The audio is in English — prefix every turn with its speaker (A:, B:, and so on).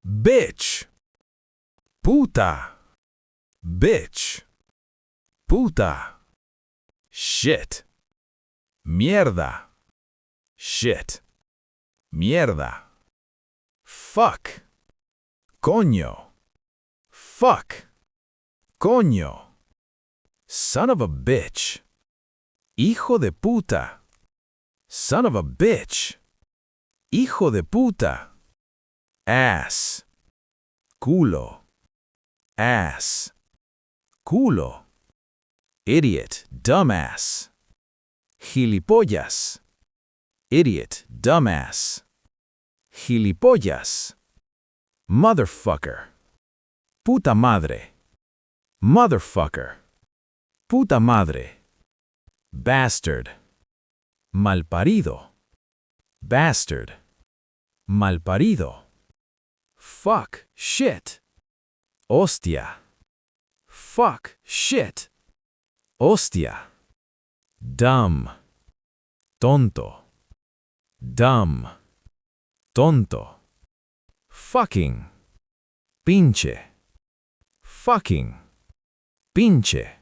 A: bitch, puta, bitch, puta, shit, mierda, shit, mierda, fuck, coño, fuck, coño, son of a bitch, hijo de puta, son of a bitch, hijo de puta, ass, culo, ass, culo, idiot, dumbass, gilipollas, idiot, dumbass, gilipollas, motherfucker, puta madre, motherfucker, puta madre, bastard, malparido, bastard, malparido, fuck, shit, hostia, fuck, shit, hostia, dumb, tonto, dumb, tonto, fucking, pinche, fucking, pinche.